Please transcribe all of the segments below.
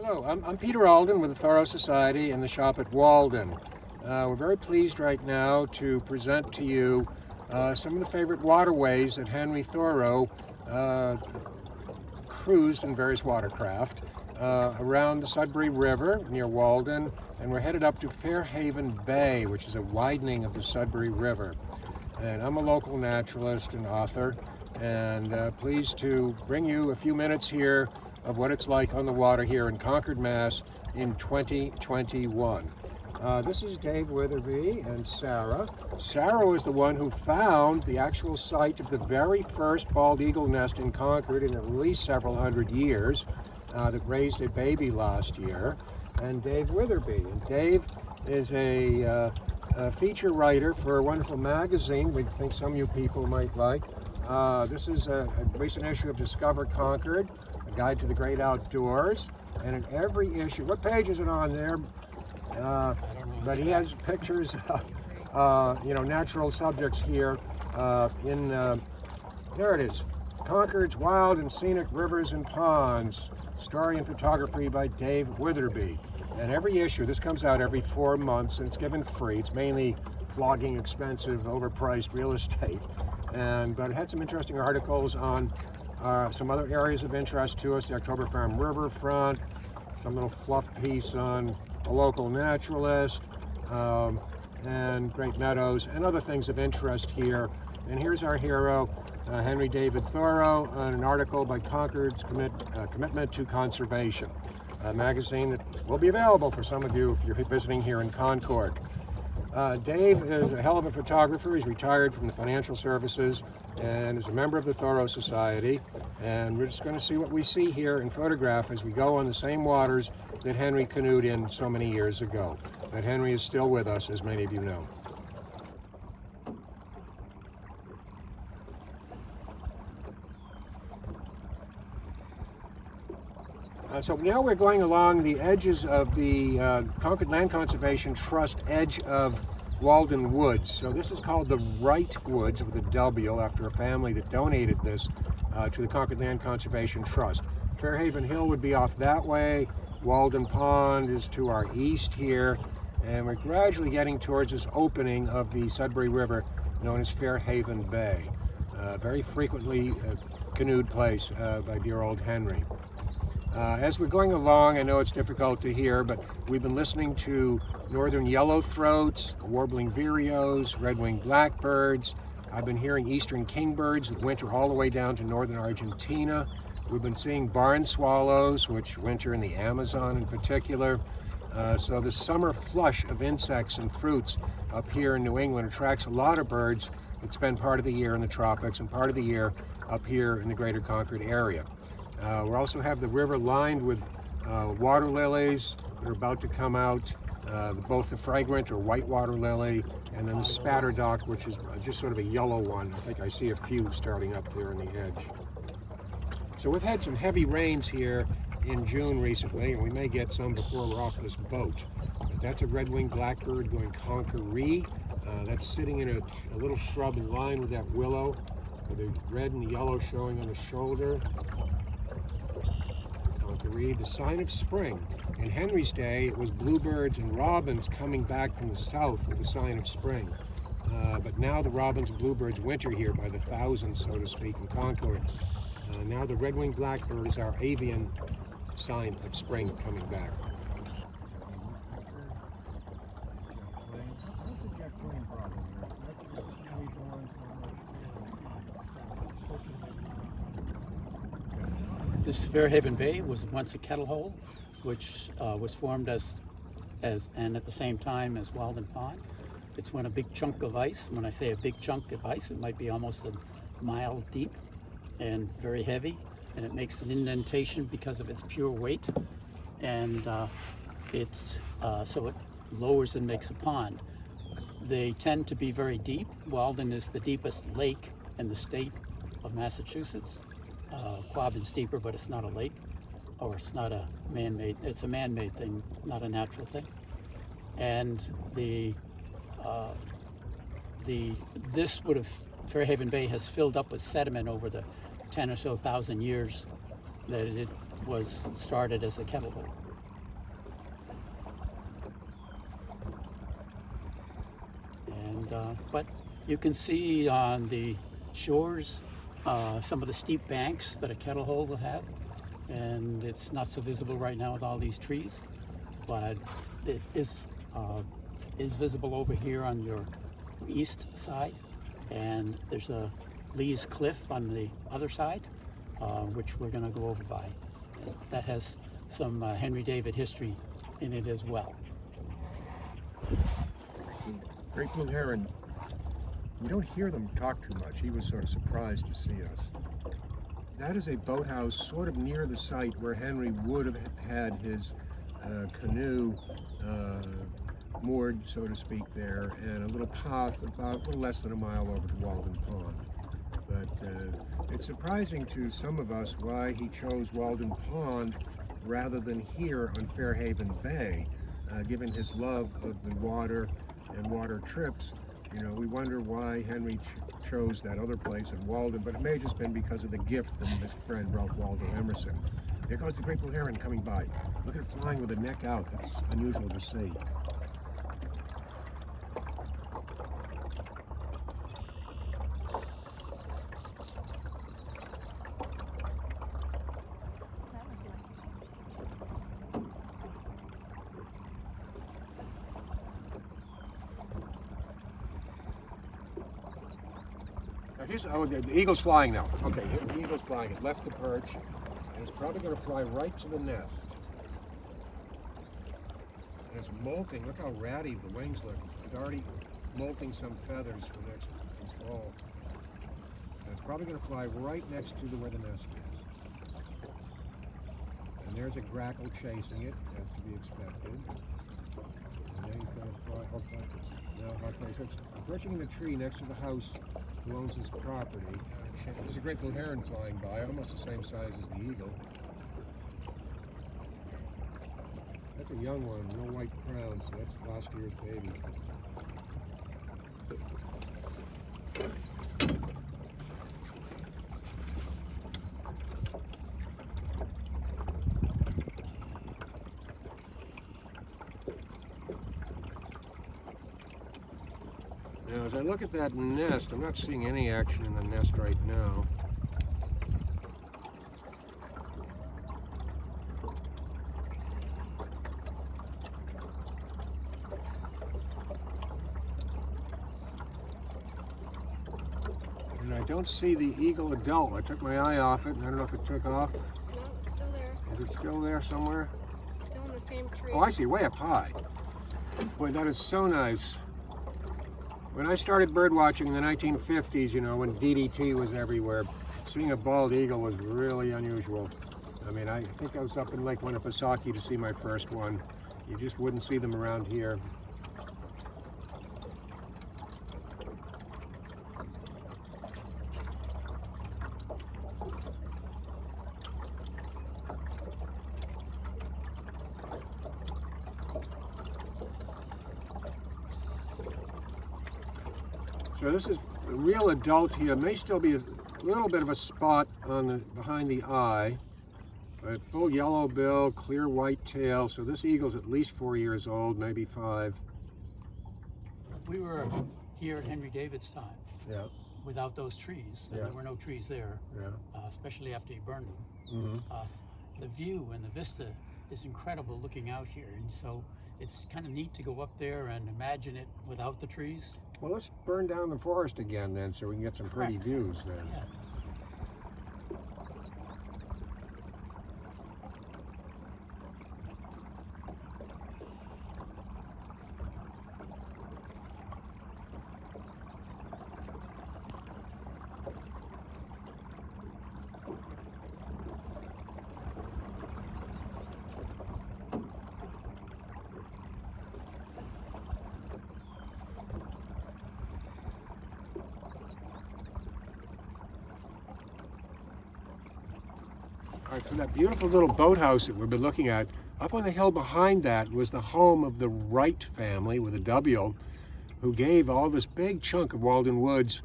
Hello, I'm Peter Alden with the Thoreau Society and the shop at Walden. We're very pleased right now to present to you some of the favorite waterways that Henry Thoreau cruised in various watercraft around the Sudbury River near Walden, and we're headed up to Fairhaven Bay, which is a widening of the Sudbury River. And I'm a local naturalist and author, and pleased to bring you a few minutes here of what it's like on the water here in Concord, Mass. in 2021. This is Dave Witherby and Sarah. Sarah was the one who found the actual site of the very first bald eagle nest in Concord in at least several hundred years that raised a baby last year. And Dave Witherby. And Dave is a feature writer for a wonderful magazine we think some of you people might like. This is a recent issue of Discover Concord, a guide to the great outdoors. And in every issue, what page is it on there? But he has pictures of, natural subjects here there it is, Concord's Wild and Scenic Rivers and Ponds, story and photography by Dave Witherby. And every issue, this comes out every 4 months, and it's given free. It's mainly flogging expensive, overpriced real estate. But it had some interesting articles on some other areas of interest to us, the October Farm Riverfront, some little fluff piece on a local naturalist, and Great Meadows, and other things of interest here. And here's our hero, Henry David Thoreau, on an article by Concord's Commitment to Conservation, a magazine that will be available for some of you if you're visiting here in Concord. Dave is a hell of a photographer. He's retired from the financial services and is a member of the Thoreau Society. And we're just going to see what we see here in photograph as we go on the same waters that Henry canoed in so many years ago. But Henry is still with us, as many of you know. So now we're going along the edges of the Concord Land Conservation Trust edge of Walden Woods. So this is called the Wright Woods with a W after a family that donated this to the Concord Land Conservation Trust. Fairhaven Hill would be off that way. Walden Pond is to our east here. And we're gradually getting towards this opening of the Sudbury River known as Fairhaven Bay. Very frequently canoed place by dear old Henry. As we're going along, I know it's difficult to hear, but we've been listening to northern yellowthroats, warbling vireos, red-winged blackbirds. I've been hearing eastern kingbirds that winter all the way down to northern Argentina. We've been seeing barn swallows, which winter in the Amazon in particular. So the summer flush of insects and fruits up here in New England attracts a lot of birds that spend part of the year in the tropics and part of the year up here in the greater Concord area. We also have the river lined with water lilies that are about to come out, both the fragrant or white water lily and then the spatterdock, which is just sort of a yellow one. I think I see a few starting up there on the edge. So we've had some heavy rains here in June recently, and we may get some before we're off this boat. But that's a red-winged blackbird going conqueree. That's sitting in a little shrub in line with that willow, with the red and the yellow showing on the shoulder. The sign of spring. In Henry's day, it was bluebirds and robins coming back from the south with the sign of spring. But now the robins and bluebirds winter here by the thousands, so to speak, in Concord. Now the red-winged blackbird is our avian sign of spring coming back. This Fairhaven Bay was once a kettle hole, which was formed as and at the same time as Walden Pond. It's when a big chunk of ice, when I say a big chunk of ice, it might be almost a mile deep and very heavy, and it makes an indentation because of its pure weight, and so it lowers and makes a pond. They tend to be very deep. Walden is the deepest lake in the state of Massachusetts. Quabbin's deeper, but it's not a lake, or it's not a man-made, it's a man-made thing, not a natural thing. And Fairhaven Bay has filled up with sediment over the 10 or so thousand years that it was started as a kettle hole. but you can see on the shores some of the steep banks that a kettle hole will have, and it's not so visible right now with all these trees, but it is visible over here on your east side, and there's a Lee's Cliff on the other side, which we're going to go over by. That has some Henry David history in it as well. Great blue heron. You don't hear them talk too much. He was sort of surprised to see us. That is a boathouse sort of near the site where Henry would have had his canoe moored, so to speak, there, and a little path about a little less than a mile over to Walden Pond. But it's surprising to some of us why he chose Walden Pond rather than here on Fairhaven Bay, given his love of the water and water trips. You know, we wonder why Henry chose that other place in Walden, but it may have just been because of the gift from his friend Ralph Waldo Emerson. There goes the great blue heron coming by. Look at it flying with the neck out. That's unusual to see. The eagle's flying now. Okay, here the eagle's flying. It left the perch, and it's probably going to fly right to the nest. And it's molting. Look how ratty the wings look. It's already molting some feathers for next fall. And it's probably going to fly right next to where the nest is. And there's a grackle chasing it, as to be expected. And then he's going to fly. Okay. Okay, so it's perching in the tree next to the house who owns this property. There's a great blue heron flying by, almost the same size as the eagle. That's a young one, no white crown, so that's last year's baby. Now, as I look at that nest, I'm not seeing any action in the nest right now. And I don't see the eagle adult. I took my eye off it, and I don't know if it took off. No, it's still there. Is it still there somewhere? Still in the same tree. Oh, I see, way up high. Boy, that is so nice. When I started bird watching in the 1950s, you know, when DDT was everywhere, seeing a bald eagle was really unusual. I mean, I think I was up in Lake Winnipesaukee to see my first one. You just wouldn't see them around here. So this is a real adult here. May still be a little bit of a spot on the behind the eye, but full yellow bill, clear white tail. So this eagle's at least 4 years old, maybe 5. We were here at Henry David's time. Yeah. Without those trees, and Yeah. there were no trees there, Yeah. especially after he burned them. Mm-hmm. The view and the vista is incredible looking out here, and so it's kind of neat to go up there and imagine it without the trees. Well, let's burn down the forest again then, so we can get some pretty Correct. views then. Yeah. All right, so that beautiful little boathouse that we've been looking at, up on the hill behind that was the home of the Wright family with a W, who gave all this big chunk of Walden Woods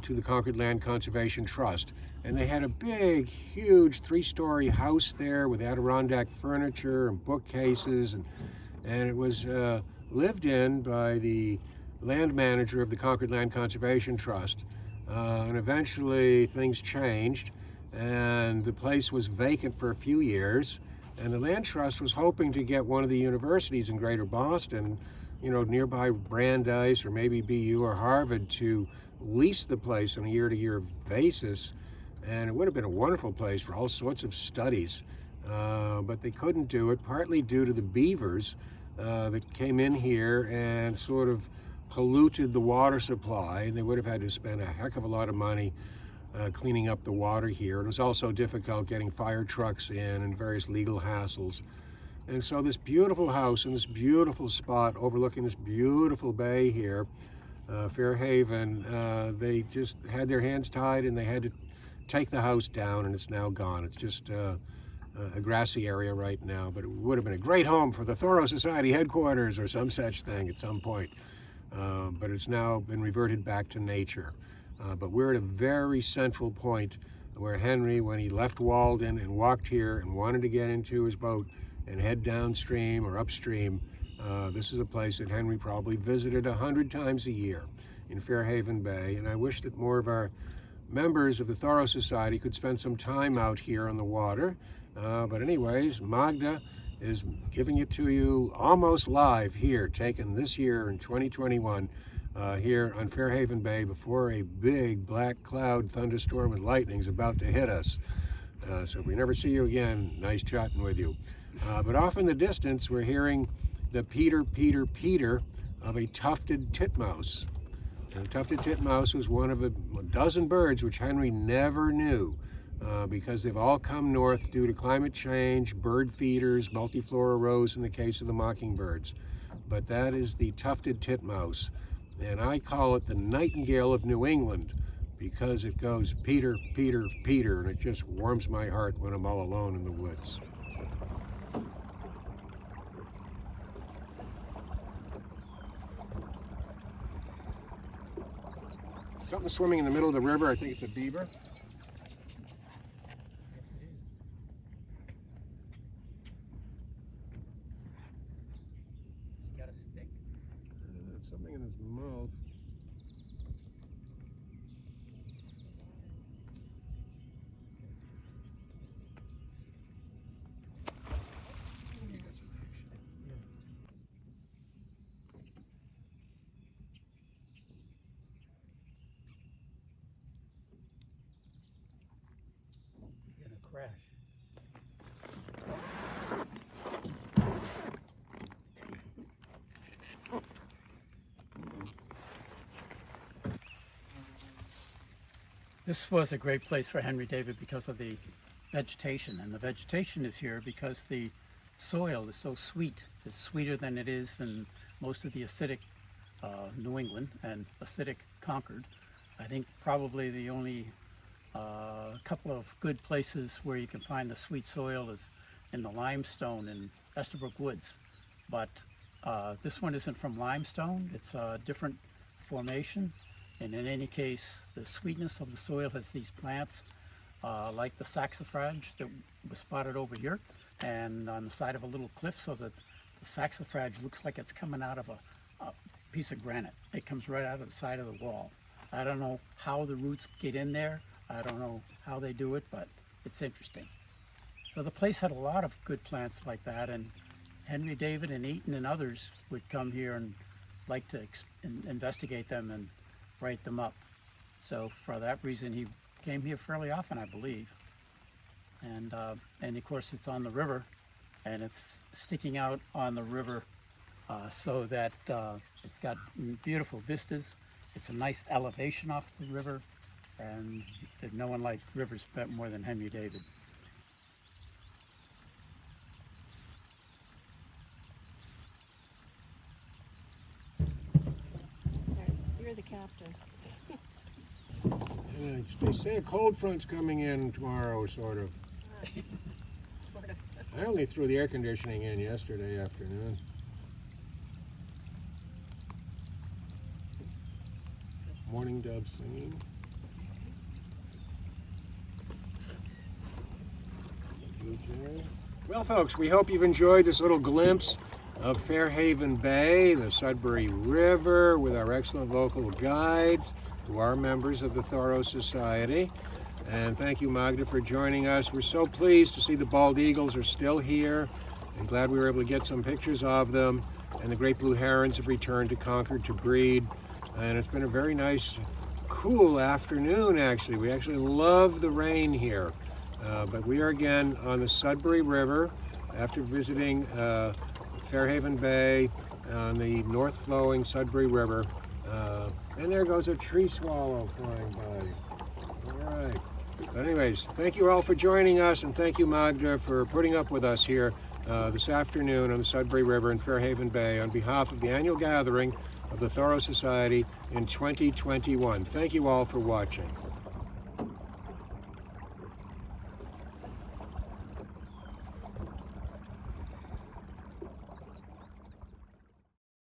to the Concord Land Conservation Trust. And they had a big, huge 3-story house there with Adirondack furniture and bookcases, and it was lived in by the land manager of the Concord Land Conservation Trust. And eventually things changed, and the place was vacant for a few years, and the Land Trust was hoping to get one of the universities in Greater Boston, you know, nearby Brandeis or maybe BU or Harvard, to lease the place on a year-to-year basis, and it would have been a wonderful place for all sorts of studies. But they couldn't do it, partly due to the beavers that came in here and sort of polluted the water supply, and they would have had to spend a heck of a lot of money cleaning up the water here. It was also difficult getting fire trucks in and various legal hassles. And so this beautiful house in this beautiful spot overlooking this beautiful bay here, Fairhaven, they just had their hands tied and they had to take the house down, and it's now gone. It's just a grassy area right now, but it would have been a great home for the Thoreau Society headquarters or some such thing at some point. But it's now been reverted back to nature. But we're at a very central point where Henry, when he left Walden and walked here and wanted to get into his boat and head downstream or upstream, this is a place that Henry probably visited 100 times a year in Fairhaven Bay. And I wish that more of our members of the Thoreau Society could spend some time out here on the water. But anyways, Magda is giving it to you almost live here, taken this year in 2021, here on Fairhaven Bay before a big black cloud thunderstorm and lightning is about to hit us. So if we never see you again, nice chatting with you. But off in the distance, we're hearing the Peter, Peter, Peter of a tufted titmouse. And the tufted titmouse was one of a dozen birds which Henry never knew. Because they've all come north due to climate change, bird feeders, multiflora rows in the case of the mockingbirds. But that is the tufted titmouse, and I call it the nightingale of New England because it goes Peter, Peter, Peter, and it just warms my heart when I'm all alone in the woods. Something swimming in the middle of the river. I think it's a beaver. Something in his mouth. He's gonna crash. This was a great place for Henry David because of the vegetation, and the vegetation is here because the soil is so sweet. It's sweeter than it is in most of the acidic New England and acidic Concord. I think probably the only couple of good places where you can find the sweet soil is in the limestone in Estabrook Woods. But this one isn't from limestone, it's a different formation. And in any case, the sweetness of the soil has these plants like the saxifrage that was spotted over here and on the side of a little cliff, so that the saxifrage looks like it's coming out of a piece of granite. It comes right out of the side of the wall. I don't know how the roots get in there. I don't know how they do it, but it's interesting. So the place had a lot of good plants like that, and Henry David and Eaton and others would come here and like to investigate them and write them up. So for that reason, he came here fairly often, I believe. And of course, it's on the river, and it's sticking out on the river so that it's got beautiful vistas. It's a nice elevation off the river, and no one liked rivers more than Henry David. You're the captain. And they say a cold front's coming in tomorrow, sort of. Sort of. I only threw the air conditioning in yesterday afternoon. Morning doves singing. Blue jay. Well, folks, we hope you've enjoyed this little glimpse of Fairhaven Bay, the Sudbury River, with our excellent local guides who are members of the Thoreau Society. And thank you, Magda, for joining us. We're so pleased to see the bald eagles are still here. I'm glad we were able to get some pictures of them. And the great blue herons have returned to Concord to breed. And it's been a very nice, cool afternoon, actually. We actually love the rain here. But we are again on the Sudbury River after visiting Fairhaven Bay on the north-flowing Sudbury River. And there goes a tree swallow flying by. All right. But anyways, thank you all for joining us, and thank you, Magda, for putting up with us here this afternoon on the Sudbury River in Fairhaven Bay on behalf of the annual gathering of the Thoreau Society in 2021. Thank you all for watching.